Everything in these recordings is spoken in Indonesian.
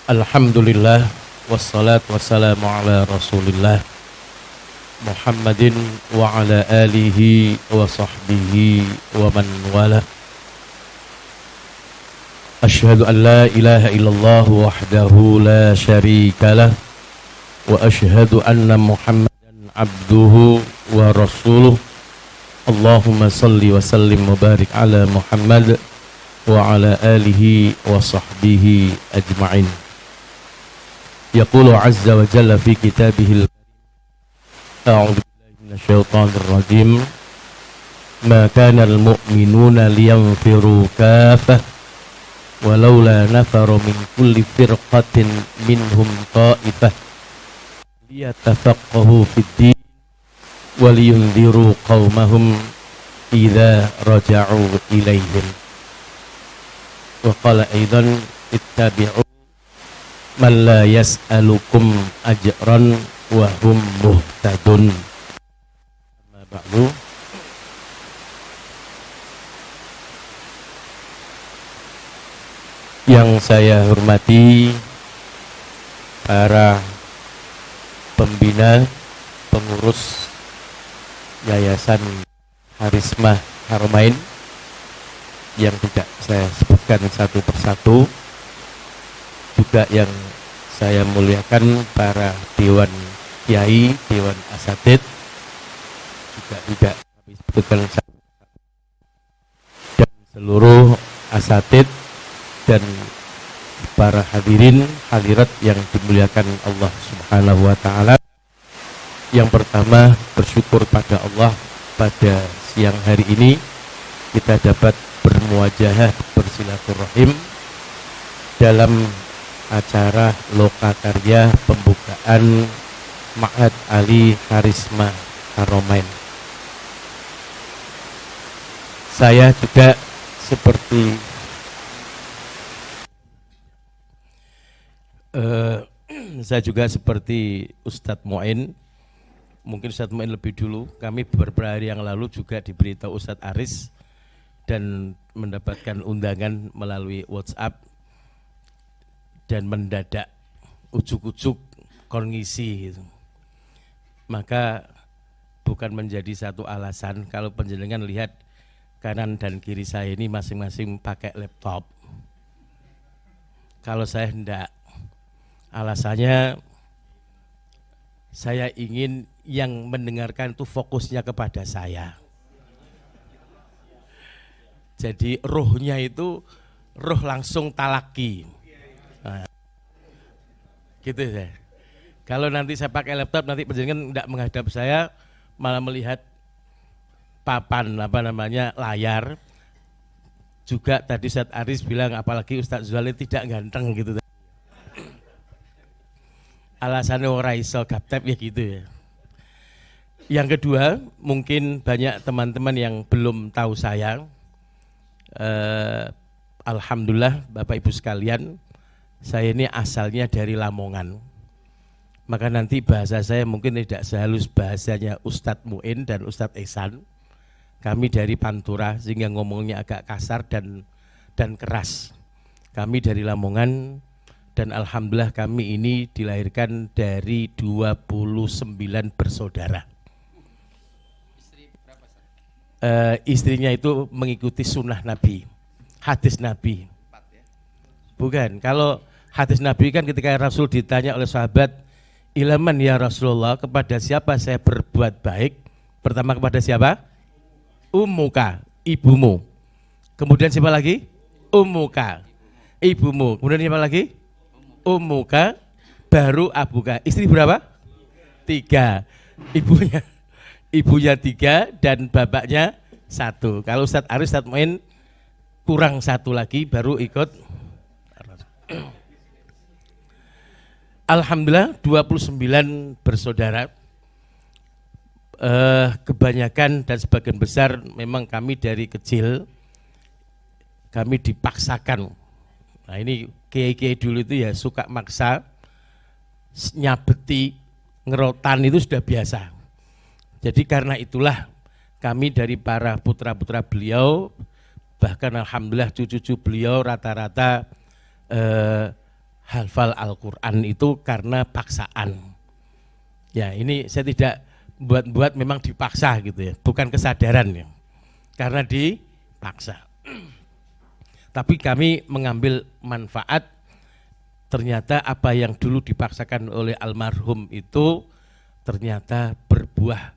Alhamdulillah wassalatu wassalamu ala Rasulillah Muhammadin wa ala alihi wa sahbihi wa man wala. Asyhadu an la ilaha illallah wahdahu la syarika lah wa asyhadu anna Muhammadan abduhu wa rasuluh. Allahumma salli wa sallim wa barik ala Muhammad wa ala alihi wa sahbihi ajma'in. Yaqulu azza wa jalla fi kitabihil a'udzu billahi minasyaitonir rajim. Ma kana al-mu'minuna liyanfiru kaffah walaula nafaru min kulli firqatin minhum ta'ifah liyatafaqahu fid-din wa liyunziru qaumahum idza raja'u ilaihim. Wa qala aidan ittabi'u man la yas'alukum ajran wa hum muhtadun. Amma ba'du. Yang saya hormati para pembina, pengurus Yayasan Harismah Haramain yang tidak saya sebutkan satu persatu, juga yang saya muliakan para dewan kiai, dewan asatid, juga tidak kami sebutkan satu persatu, dan seluruh asatid dan para hadirin hadirat yang dimuliakan Allah Subhanahu wa taala. Yang pertama, bersyukur pada Allah pada siang hari ini kita dapat bermuajahah, bersilaturahim dalam acara lokakarya pembukaan Ma'had Ali Harismah Haramain. Saya juga seperti Ustadz Mu'in, mungkin Ustadz Mu'in lebih dulu. Kami beberapa hari yang lalu juga diberitahu Ustadz Aris dan mendapatkan undangan melalui WhatsApp dan mendadak ujuk-ujuk kon ngisi gitu. Maka bukan menjadi satu alasan kalau panjenengan lihat kanan dan kiri saya ini masing-masing pakai laptop. Kalau saya hendak, alasannya saya ingin yang mendengarkan itu fokusnya kepada saya. Jadi rohnya itu roh langsung talaki. Nah, gitu ya. Kalau nanti saya pakai laptop, nanti penjenengan tidak menghadap saya, malah melihat papan layar. Juga tadi Ustadz Aris bilang, apalagi Ustadz Zuhaili tidak ganteng gitu. Alasannya orang iso gaptep ya gitu ya. Yang kedua, mungkin banyak teman-teman yang belum tahu saya. Alhamdulillah Bapak Ibu sekalian, saya ini asalnya dari Lamongan. Maka nanti bahasa saya mungkin tidak sehalus bahasanya Ustadz Mu'in dan Ustadz Ihsan. Kami dari Pantura sehingga ngomongnya agak kasar dan keras. Kami dari Lamongan dan alhamdulillah kami ini dilahirkan dari 29 bersaudara. Istrinya itu mengikuti sunnah Nabi, hadis Nabi. Bukan, kalau hadis Nabi kan ketika Rasul ditanya oleh sahabat, ilaman ya Rasulullah, kepada siapa saya berbuat baik? Pertama kepada siapa? Ummuka, ibumu. Kemudian siapa lagi? Ummuka, ibumu. Kemudian siapa lagi? Ummuka, baru abuka. Istri berapa? 3. Ibunya 3 dan bapaknya 1. Kalau Ustadz Aris, Ustadz Mu'in kurang 1 lagi baru ikut. Alhamdulillah 29 bersaudara. Kebanyakan dan sebagian besar memang kami dari kecil kami dipaksakan. Nah ini kiai-kiai dulu itu ya suka maksa, nyabeti, ngerotan itu sudah biasa. Jadi karena itulah kami dari para putra-putra beliau, bahkan alhamdulillah cucu-cucu beliau rata-rata hafal Al-Quran itu karena paksaan. Ya, ini saya tidak buat memang dipaksa gitu ya, bukan kesadaran ya, karena dipaksa. Tapi kami mengambil manfaat, ternyata apa yang dulu dipaksakan oleh almarhum itu ternyata berbuah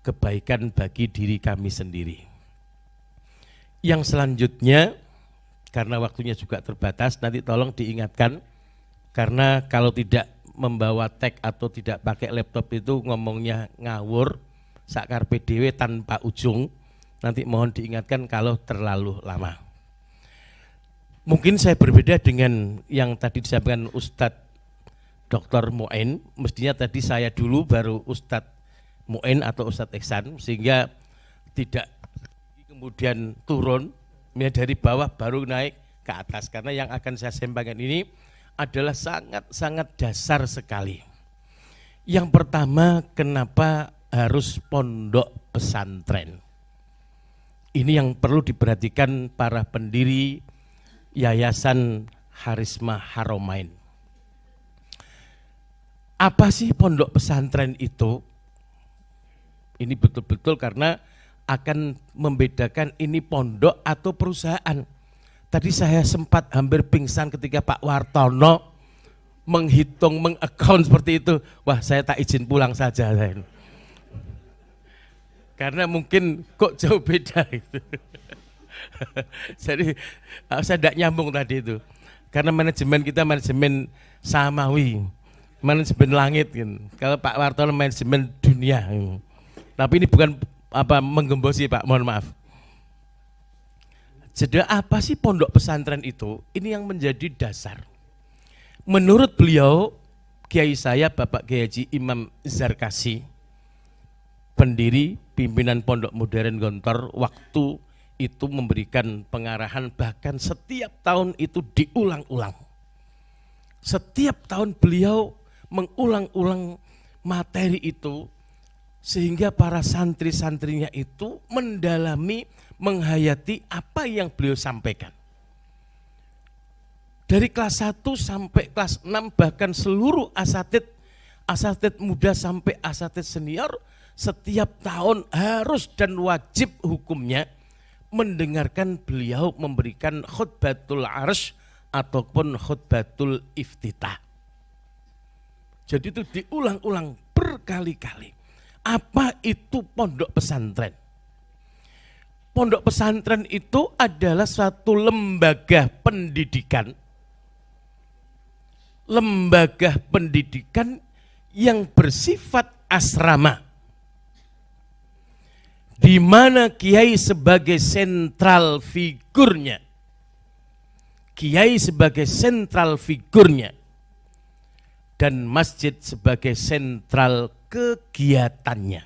kebaikan bagi diri kami sendiri. Yang selanjutnya, karena waktunya juga terbatas, nanti tolong diingatkan, karena kalau tidak membawa tag atau tidak pakai laptop itu ngomongnya ngawur, sakarpe dhewe tanpa ujung, nanti mohon diingatkan kalau terlalu lama. Mungkin saya berbeda dengan yang tadi disampaikan Ustadz Dr. Mu'in, mestinya tadi saya dulu baru Ustadz Mu'in atau Ustadz Ihsan, sehingga tidak kemudian turun dari bawah baru naik ke atas, karena yang akan saya sampaikan ini adalah sangat-sangat dasar sekali. Yang pertama, kenapa harus pondok pesantren? Ini yang perlu diperhatikan para pendiri Yayasan Harisma Haromain. Apa sih pondok pesantren itu? Ini betul-betul karena akan membedakan ini pondok atau perusahaan. Tadi saya sempat hampir pingsan ketika Pak Wartono menghitung, mengakun seperti itu. Wah, saya tak izin pulang saja. Karena mungkin kok jauh beda itu. Jadi saya tidak nyambung tadi itu. Karena manajemen kita manajemen samawi, manajemen langit gitu. Kalau Pak Wartono manajemen dunia. Tapi ini bukan menggembosi Pak, mohon maaf. Jadi apa sih pondok pesantren itu? Ini yang menjadi dasar. Menurut beliau, kiai saya Bapak Kiai Haji Imam Zarkasi, pendiri pimpinan Pondok Modern Gontor, waktu itu memberikan pengarahan, bahkan setiap tahun itu diulang-ulang. Setiap tahun beliau mengulang-ulang materi itu, sehingga para santri-santrinya itu mendalami, menghayati apa yang beliau sampaikan. Dari kelas 1 sampai kelas 6, bahkan seluruh asatid muda sampai asatid senior, setiap tahun harus dan wajib hukumnya mendengarkan beliau memberikan khutbatul arsy ataupun khutbatul iftitah. Jadi itu diulang-ulang berkali-kali. Apa itu pondok pesantren? Pondok pesantren itu adalah suatu lembaga pendidikan. Lembaga pendidikan yang bersifat asrama, di mana kiai sebagai sentral figurnya, dan masjid sebagai sentral kegiatannya.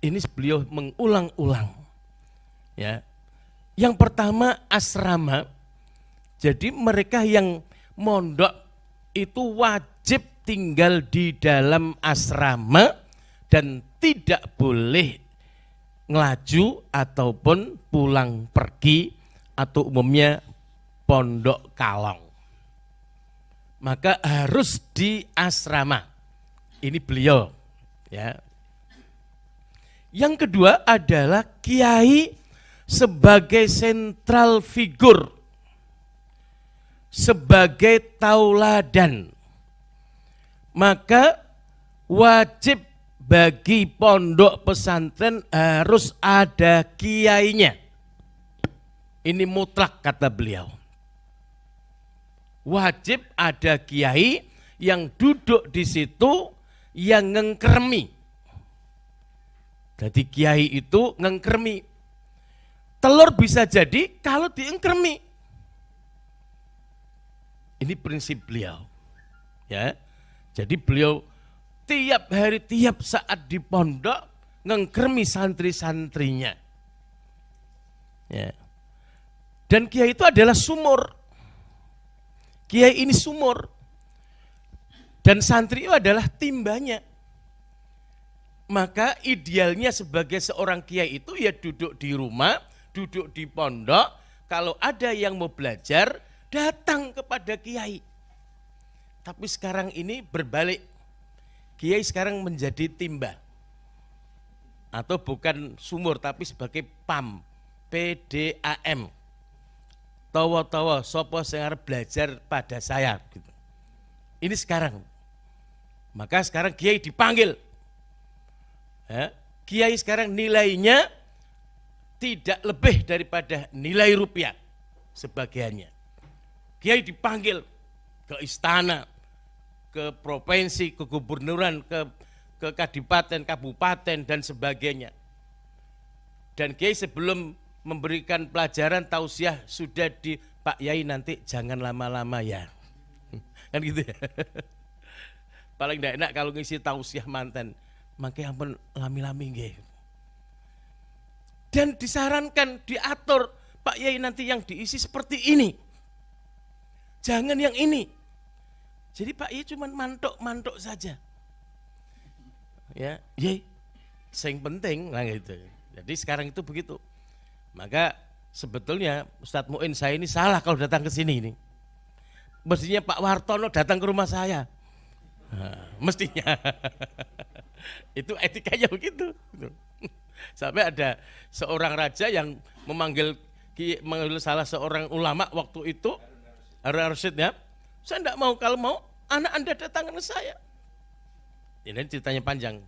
Ini beliau mengulang-ulang. Ya. Yang pertama asrama, jadi mereka yang mondok itu wajib tinggal di dalam asrama dan tidak boleh ngelaju ataupun pulang pergi, atau umumnya pondok kalong. Maka harus di asrama. Ini beliau. Ya. Yang kedua adalah kiai sebagai sentral figur, sebagai tauladan. Maka wajib bagi pondok pesantren harus ada kiainya. Ini mutlak kata beliau. Wajib ada kiai yang duduk di situ yang ngengkermi. Jadi kiai itu ngengkermi. Telur bisa jadi kalau diengkermi. Ini prinsip beliau. Ya. Jadi beliau tiap hari, tiap saat di pondok ngengkermi santri-santrinya. Ya. Dan kiai itu adalah sumur. Kiai ini sumur. Dan santri itu adalah timbanya. Maka idealnya sebagai seorang kiai itu ya duduk di rumah, duduk di pondok. Kalau ada yang mau belajar, datang kepada kiai. Tapi sekarang ini berbalik. Kiai sekarang menjadi timba. Atau bukan sumur tapi sebagai PAM, PDAM. Tawa-tawa sapa sing arep belajar pada saya gitu. Ini sekarang. Maka sekarang kiai dipanggil. Ya, kiai sekarang nilainya tidak lebih daripada nilai rupiah sebagiannya. Kiai dipanggil ke istana, ke provinsi, ke gubernuran, ke kadipaten, kabupaten dan sebagainya. Dan kiai sebelum memberikan pelajaran tausiah sudah di Pak Yai nanti jangan lama-lama ya. Kan gitu ya. Paling tidak enak kalau ngisi tausiah manten, makanya ampun lami-lami nggih. Dan disarankan, diatur, Pak Yai nanti yang diisi seperti ini. Jangan yang ini. Jadi Pak Yai cuma mantok-mantok saja. Ya, Yai, yang penting lah gitu. Jadi sekarang itu begitu. Maka sebetulnya Ustadz Muin saya ini salah kalau datang ke sini ini. Mestinya Pak Wartono datang ke rumah saya. Nah, mestinya. Itu etikanya begitu. Sampai ada seorang raja yang memanggil salah seorang ulama waktu itu, Harun Ar-Rasyid ya. Saya tidak mau, kalau mau anak Anda datang ke saya. Ini ceritanya panjang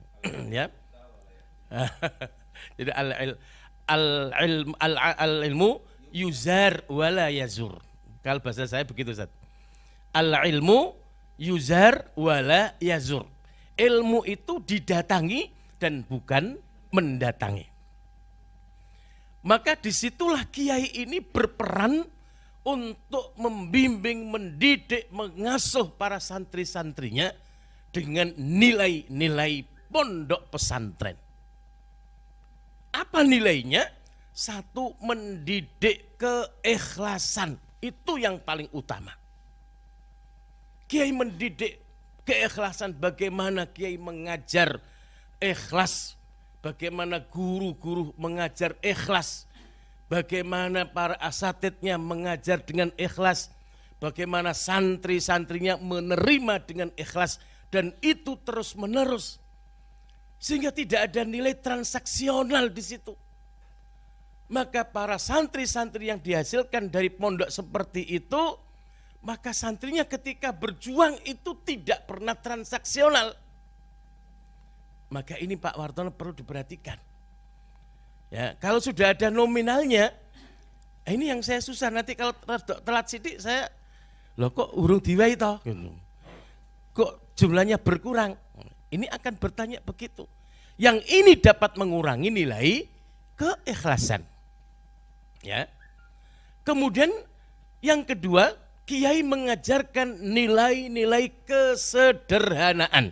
ya. Jadi al-ilmu yuzar wala yazur. Kalau bahasa saya begitu Ustaz. Al-ilmu yuzar wala yazur. Ilmu itu didatangi dan bukan mendatangi. Maka disitulah kiai ini berperan untuk membimbing, mendidik, mengasuh para santri-santrinya dengan nilai-nilai pondok pesantren. Apa nilainya? Satu, mendidik keikhlasan. Itu yang paling utama. Kiai mendidik keikhlasan, bagaimana kiai mengajar ikhlas, bagaimana guru-guru mengajar ikhlas, bagaimana para asatidnya mengajar dengan ikhlas, bagaimana santri-santrinya menerima dengan ikhlas, dan itu terus menerus. Sehingga tidak ada nilai transaksional di situ. Maka para santri-santri yang dihasilkan dari pondok seperti itu, maka santrinya ketika berjuang itu tidak pernah transaksional. Maka ini Pak Wartono perlu diperhatikan. Ya, kalau sudah ada nominalnya, ini yang saya susah. Nanti kalau telat sidik saya, loh kok urung diwai toh? Kok jumlahnya berkurang? Ini akan bertanya begitu. Yang ini dapat mengurangi nilai keikhlasan. Ya. Kemudian yang kedua, kiai mengajarkan nilai-nilai kesederhanaan.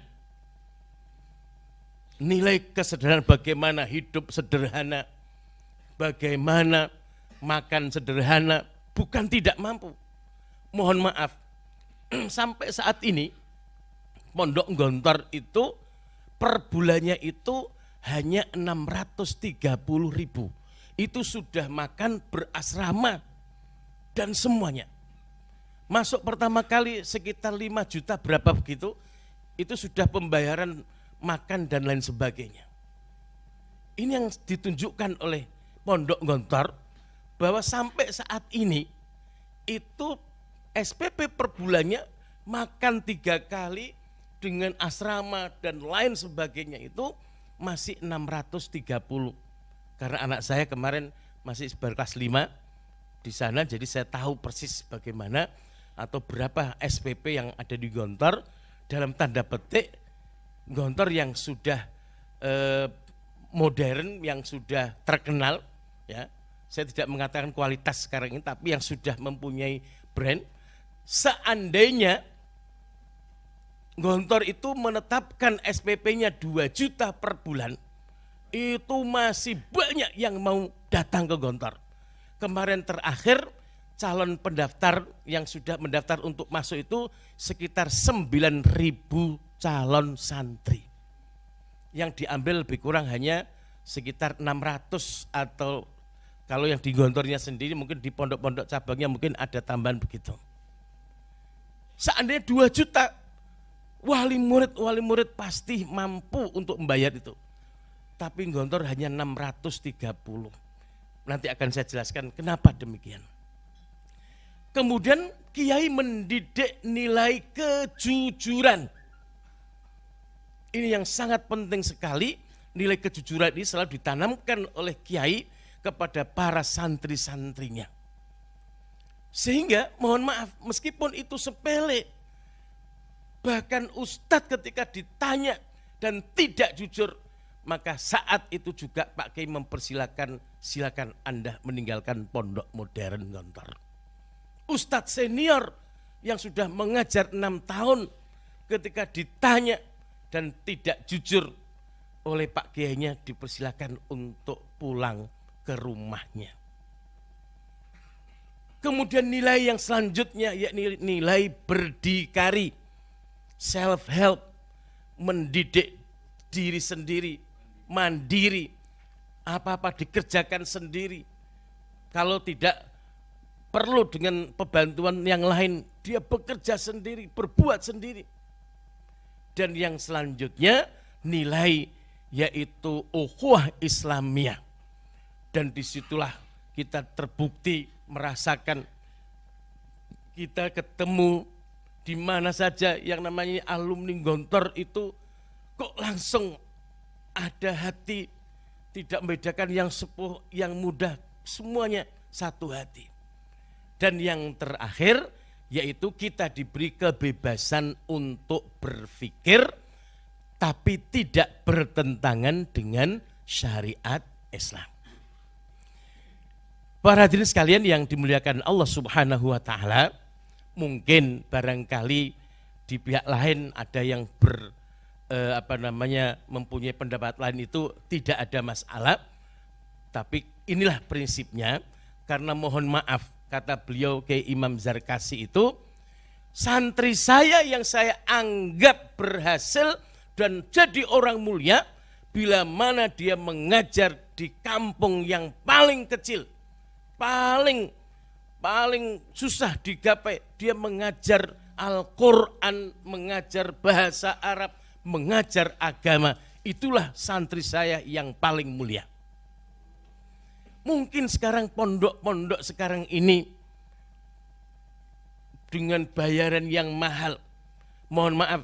Nilai kesederhanaan, bagaimana hidup sederhana, bagaimana makan sederhana, bukan tidak mampu. Mohon maaf, sampai saat ini Pondok Gontor itu per bulannya itu hanya 630.000. Itu sudah makan berasrama dan semuanya. Masuk pertama kali sekitar 5 juta berapa begitu, itu sudah pembayaran makan dan lain sebagainya. Ini yang ditunjukkan oleh Pondok Gontor, bahwa sampai saat ini itu SPP per bulannya makan 3 kali dengan asrama dan lain sebagainya itu masih 630. Karena anak saya kemarin masih berkelas 5 di sana, jadi saya tahu persis bagaimana atau berapa SPP yang ada di Gontor, dalam tanda petik Gontor yang sudah modern, yang sudah terkenal, ya. Saya tidak mengatakan kualitas sekarang ini, tapi yang sudah mempunyai brand. Seandainya Gontor itu menetapkan SPP-nya 2 juta per bulan, itu masih banyak yang mau datang ke Gontor. Kemarin terakhir calon pendaftar yang sudah mendaftar untuk masuk itu sekitar 9.000 calon santri. Yang diambil lebih kurang hanya sekitar 600 atau Kalau yang di Gontornya sendiri mungkin di pondok-pondok cabangnya mungkin ada tambahan begitu. Seandainya 2 juta, wali murid pasti mampu untuk membayar itu. Tapi Gontor hanya 630. Nanti akan saya jelaskan kenapa demikian. Kemudian Kiai mendidik nilai kejujuran. Ini yang sangat penting sekali, nilai kejujuran ini selalu ditanamkan oleh Kiai kepada para santri-santrinya. Sehingga mohon maaf, meskipun itu sepele, bahkan ustadz ketika ditanya dan tidak jujur, maka saat itu juga Pak Kiai mempersilakan, silakan Anda meninggalkan pondok modern Gontor. Ustadz senior yang sudah mengajar 6 tahun ketika ditanya dan tidak jujur oleh Pak Kiainya, dipersilakan untuk pulang ke rumahnya. Kemudian nilai yang selanjutnya yakni nilai berdikari, self help, mendidik diri sendiri, mandiri, apa-apa dikerjakan sendiri. Kalau tidak perlu dengan pembantuan yang lain, dia bekerja sendiri, berbuat sendiri. Dan yang selanjutnya nilai yaitu ukhuwah Islamiyah. Dan disitulah kita terbukti merasakan, kita ketemu di mana saja yang namanya alumni Gontor itu kok langsung ada hati, tidak membedakan yang sepuh, yang muda, semuanya satu hati. Dan yang terakhir yaitu kita diberi kebebasan untuk berpikir tapi tidak bertentangan dengan syariat Islam. Para hadirin sekalian yang dimuliakan Allah Subhanahu wa taala, mungkin barangkali di pihak lain ada yang mempunyai pendapat lain, itu tidak ada masalah. Tapi inilah prinsipnya, karena mohon maaf kata beliau Kiai Imam Zarkasi itu, santri saya yang saya anggap berhasil dan jadi orang mulia bila mana dia mengajar di kampung yang paling kecil, paling susah digapai, dia mengajar Al-Quran, mengajar bahasa Arab, mengajar agama. Itulah santri saya yang paling mulia. Mungkin sekarang pondok-pondok sekarang ini dengan bayaran yang mahal. Mohon maaf,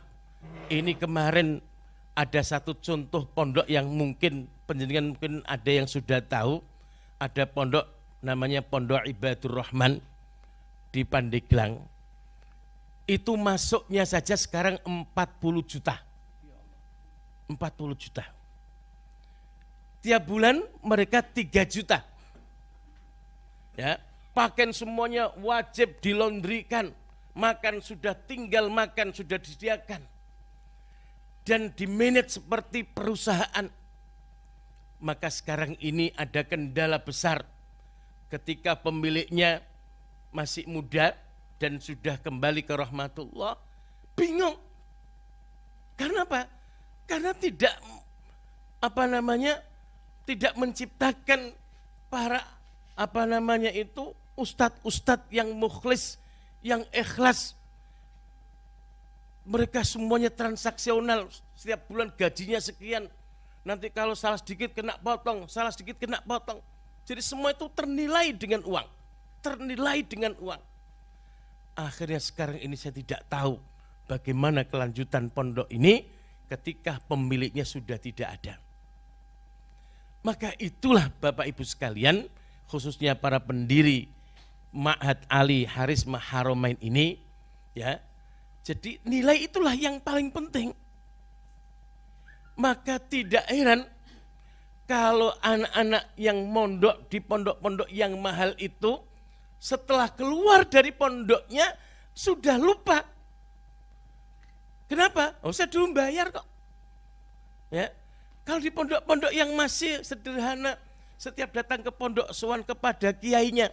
ini kemarin ada satu contoh pondok yang mungkin penjenengan mungkin ada yang sudah tahu. Ada pondok namanya Pondok Ibadur Rahman di Pandeglang. Itu masuknya saja sekarang 40 juta. 40 juta. Tiap bulan mereka 3 juta. Ya, pakaian semuanya wajib dilondrikan. Makan sudah, tinggal makan sudah disediakan. Dan dimanage seperti perusahaan. Maka sekarang ini ada kendala besar. Ketika pemiliknya masih muda dan sudah kembali ke rahmatullah, bingung. Karena apa? Karena tidak tidak menciptakan para ustadz-ustadz yang mukhlis, yang ikhlas. Mereka semuanya transaksional, setiap bulan gajinya sekian. Nanti kalau salah sedikit kena potong, salah sedikit kena potong. Jadi semua itu ternilai dengan uang, Akhirnya sekarang ini saya tidak tahu bagaimana kelanjutan pondok ini ketika pemiliknya sudah tidak ada. Maka itulah Bapak Ibu sekalian, khususnya para pendiri Ma'had Ali Harisma Haramain ini, ya. Jadi nilai itulah yang paling penting. Maka tidak heran kalau anak-anak yang mondok di pondok-pondok yang mahal itu setelah keluar dari pondoknya sudah lupa. Kenapa? Oh, saya dulu bayar kok. Ya. Kalau di pondok-pondok yang masih sederhana, setiap datang ke pondok sowan kepada kiainya.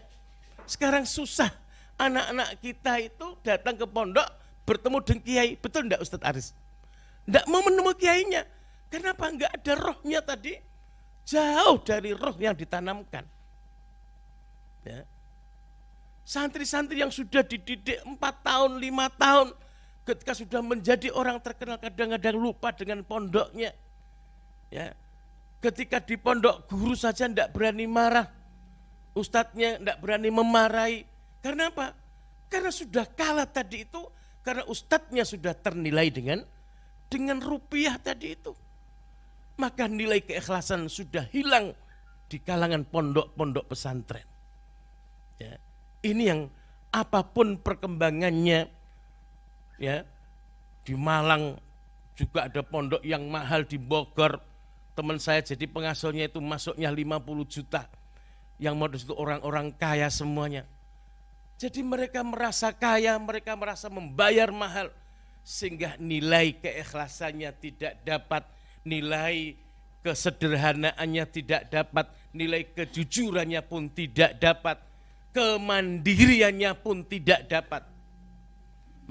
Sekarang susah anak-anak kita itu datang ke pondok bertemu dengan kiai. Betul enggak Ustadz Aris? Enggak mau menemui kiainya. Kenapa? Enggak ada rohnya tadi. Jauh dari roh yang ditanamkan. Ya. Santri-santri yang sudah dididik 4 tahun, 5 tahun, ketika sudah menjadi orang terkenal kadang-kadang lupa dengan pondoknya. Ya. Ketika di pondok guru saja tidak berani marah, ustadznya tidak berani memarahi. Karena apa? Karena sudah kalah tadi itu, karena ustadznya sudah ternilai dengan rupiah tadi itu. Maka nilai keikhlasan sudah hilang di kalangan pondok-pondok pesantren. Ya. Ini yang apapun perkembangannya, ya, di Malang juga ada pondok yang mahal, di Bogor teman saya jadi pengasuhnya itu masuknya 50 juta. Yang modus itu orang-orang kaya semuanya. Jadi mereka merasa kaya, mereka merasa membayar mahal, sehingga nilai keikhlasannya tidak dapat, nilai kesederhanaannya tidak dapat, nilai kejujurannya pun tidak dapat, kemandiriannya pun tidak dapat.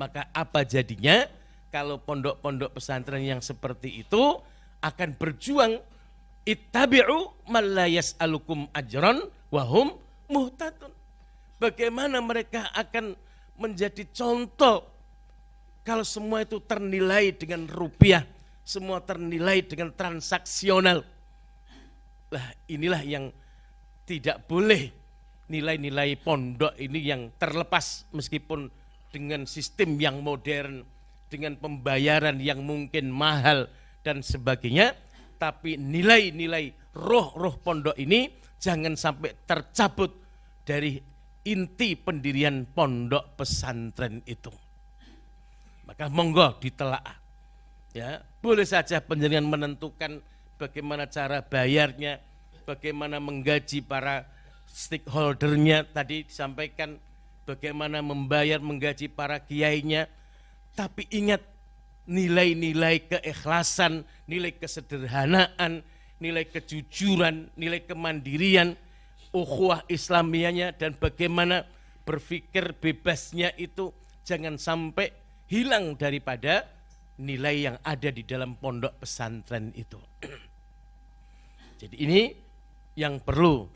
Maka apa jadinya kalau pondok-pondok pesantren yang seperti itu akan berjuang, ittabi'u man la yas'alukum ajran wa hum muhtadun. Bagaimana mereka akan menjadi contoh kalau semua itu ternilai dengan rupiah, semua ternilai dengan transaksional. Lah inilah yang tidak boleh, nilai-nilai pondok ini yang terlepas meskipun dengan sistem yang modern, dengan pembayaran yang mungkin mahal dan sebagainya, tapi nilai-nilai roh pondok ini jangan sampai tercabut dari inti pendirian pondok pesantren itu. Maka monggo ditelaah. Ya, boleh saja penjaringan menentukan bagaimana cara bayarnya, bagaimana menggaji para stakeholdernya, tadi disampaikan bagaimana membayar menggaji para kiainya, tapi ingat nilai-nilai keikhlasan, nilai kesederhanaan, nilai kejujuran, nilai kemandirian, ukhuwah Islamiyahnya, dan bagaimana berpikir bebasnya itu jangan sampai hilang daripada nilai yang ada di dalam pondok pesantren itu. Jadi ini yang perlu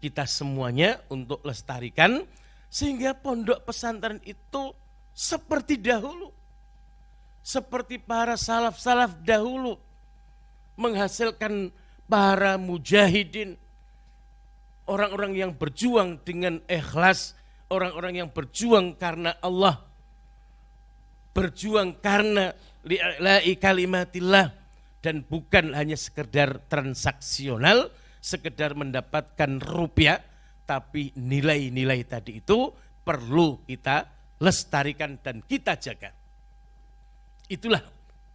kita semuanya untuk lestarikan, sehingga pondok pesantren itu seperti dahulu, seperti para salaf-salaf dahulu, menghasilkan para mujahidin, orang-orang yang berjuang dengan ikhlas, orang-orang yang berjuang karena Allah, berjuang karena li'ila'i kalimatillah, dan bukan hanya sekedar transaksional, sekedar mendapatkan rupiah, tapi nilai-nilai tadi itu perlu kita lestarikan dan kita jaga. Itulah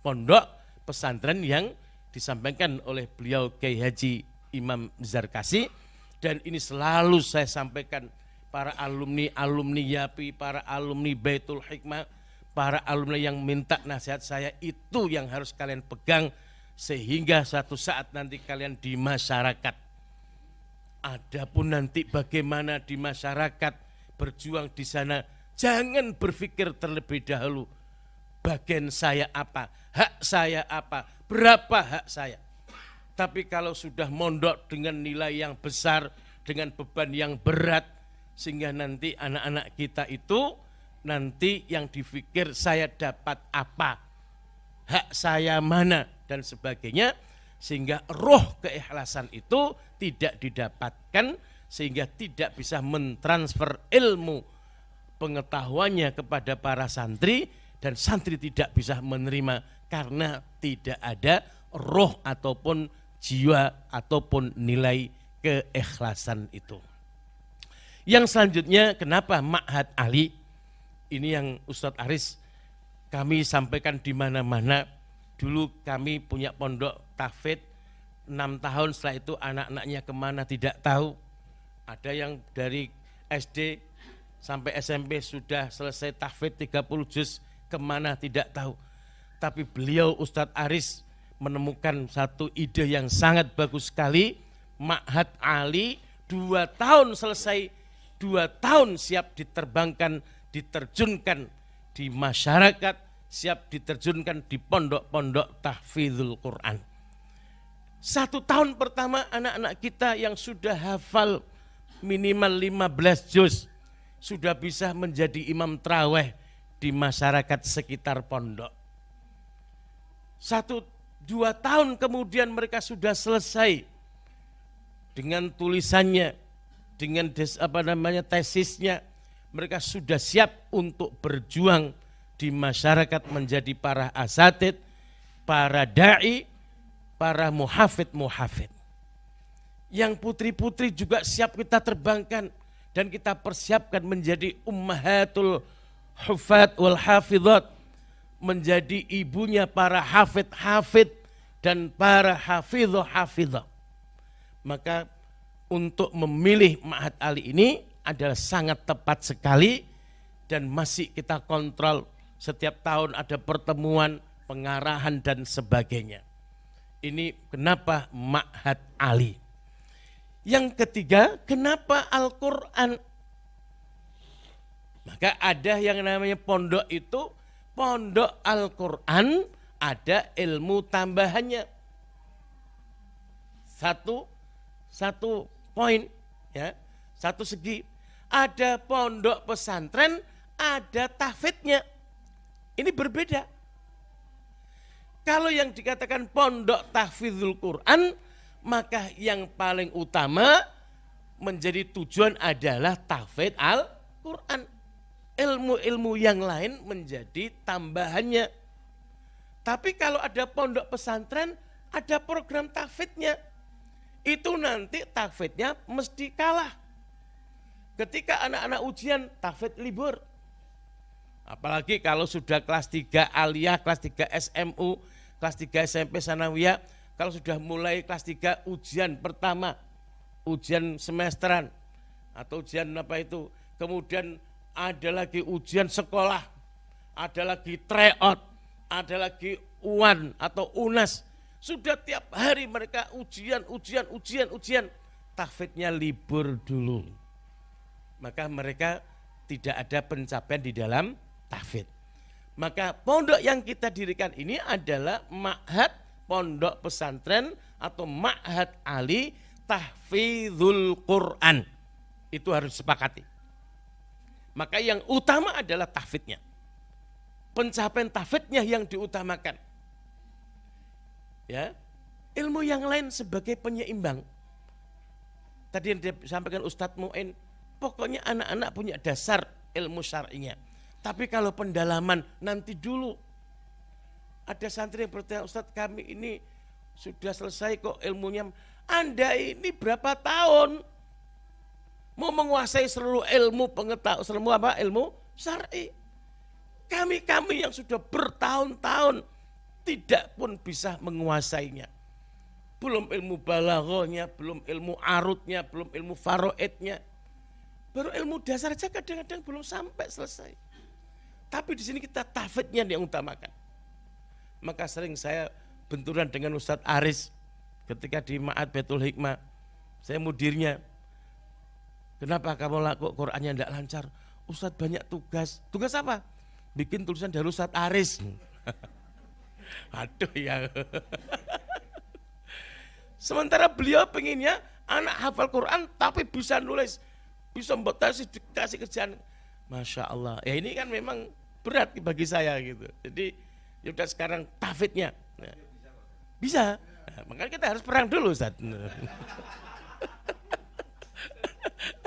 pondok pesantren yang disampaikan oleh beliau Kiai Haji Imam Zarkasi, dan ini selalu saya sampaikan para alumni YAPI, para alumni Baitul Hikmah, para alumni yang minta nasihat saya, itu yang harus kalian pegang sehingga suatu saat nanti kalian di masyarakat. Adapun nanti bagaimana di masyarakat berjuang di sana, jangan berpikir terlebih dahulu bagian saya apa, hak saya apa, berapa hak saya. Tapi kalau sudah mondok dengan nilai yang besar, dengan beban yang berat, sehingga nanti anak-anak kita itu nanti yang dipikir saya dapat apa, hak saya mana, dan sebagainya, sehingga roh keikhlasan itu tidak didapatkan, sehingga tidak bisa mentransfer ilmu pengetahuannya kepada para santri, dan santri tidak bisa menerima karena tidak ada roh ataupun jiwa ataupun nilai keikhlasan itu. Yang selanjutnya, kenapa Ma'had Ali? Ini yang Ustadz Aris kami sampaikan di mana-mana. Dulu kami punya pondok tahfidz 6 tahun, setelah itu anak-anaknya kemana tidak tahu. Ada yang dari SD sampai SMP sudah selesai tahfidz 30 juz, kemana tidak tahu. Tapi beliau Ustadz Aris menemukan satu ide yang sangat bagus sekali. Ma'had Ali 2 tahun selesai, 2 tahun siap diterbangkan, diterjunkan di masyarakat, siap diterjunkan di pondok-pondok tahfidzul Quran. 1 tahun pertama anak-anak kita yang sudah hafal minimal 15 juz, sudah bisa menjadi imam traweh di masyarakat sekitar pondok. 1-2 tahun kemudian mereka sudah selesai dengan tulisannya, dengan tesisnya. Mereka sudah siap untuk berjuang di masyarakat menjadi para asatid, para da'i, para muhafid. Yang putri-putri juga siap kita terbangkan dan kita persiapkan menjadi ummahatul hufat wal hafidhat, menjadi ibunya para hafid dan para hafidhah. Maka untuk memilih Ma'had Ali ini adalah sangat tepat sekali dan masih kita kontrol. Setiap tahun ada pertemuan, pengarahan dan sebagainya. Ini kenapa Ma'had Ali. Yang ketiga, kenapa Al-Quran? Maka ada yang namanya pondok itu, pondok Al-Quran ada ilmu tambahannya. Satu poin, ya, satu segi. Ada pondok pesantren, ada tahfidnya. Ini berbeda. Kalau yang dikatakan pondok tahfidzul Quran, maka yang paling utama menjadi tujuan adalah tahfidz Al-Quran. Ilmu-ilmu yang lain menjadi tambahannya. Tapi kalau ada pondok pesantren, ada program tahfidznya. Itu nanti tahfidznya mesti kalah. Ketika anak-anak ujian, tahfidz libur. Apalagi kalau sudah kelas 3 aliyah, kelas 3 SMU, kelas 3 SMP sanawiyah, kalau sudah mulai kelas 3 ujian pertama, ujian semesteran atau ujian kemudian ada lagi ujian sekolah, ada lagi tryout, ada lagi UAN atau UNAS. Sudah tiap hari mereka ujian, tahfidznya libur dulu. Maka mereka tidak ada pencapaian di dalam tahfidz. Maka pondok yang kita dirikan ini adalah Ma'had Pondok Pesantren atau Ma'had Ali Tahfidzul Quran. Itu harus disepakati. Maka yang utama adalah tahfidznya. Pencapaian tahfidznya yang diutamakan. Ya, ilmu yang lain sebagai penyeimbang. Tadi yang disampaikan Ustadz Mu'in, pokoknya anak-anak punya dasar ilmu syar'inya. Tapi kalau pendalaman nanti dulu. Ada santri yang bertanya, Ustadz kami ini sudah selesai kok ilmunya. Anda ini berapa tahun mau menguasai seluruh ilmu pengetahuan, ilmu syar'i. Kami yang sudah bertahun-tahun tidak pun bisa menguasainya. Belum ilmu balaghahnya, belum ilmu arutnya, belum ilmu faroidnya. Baru ilmu dasar saja kadang-kadang belum sampai selesai. Tapi di sini kita tahfidznya yang utamakan. Maka sering saya benturan dengan Ustadz Aris ketika di Ma'had Baitul Hikmah. Saya mudirnya. Kenapa kamu laku Qur'annya tidak lancar? Ustadz banyak tugas. Tugas apa? Bikin tulisan dari Ustadz Aris. Aduh ya. Sementara beliau pengennya anak hafal Quran tapi bisa nulis, bisa membuat dikasih kerjaan. Masya Allah. Ya ini kan memang berat bagi saya gitu. Jadi yaudah sekarang tahfidznya. Nah, bisa. Nah, makanya kita harus perang dulu, Ustaz.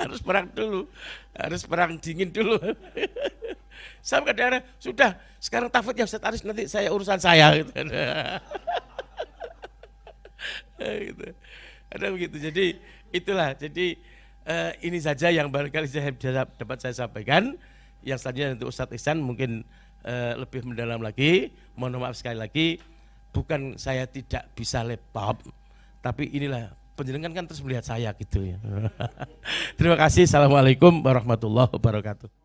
Harus perang dulu. Harus perang dingin dulu. Sampai kadang-kadang sudah sekarang tahfidznya Ustaz Aris, nanti saya urusan saya gitu. Gitu. Ada begitu. Jadi itulah. Jadi ini saja yang barangkali dapat saya sampaikan. Yang selanjutnya untuk Ustadz Ihsan mungkin lebih mendalam lagi. Mohon maaf sekali lagi, bukan saya tidak bisa laptop, tapi inilah penjenengan kan terus melihat saya gitu ya. Terima kasih. Assalamualaikum warahmatullahi wabarakatuh.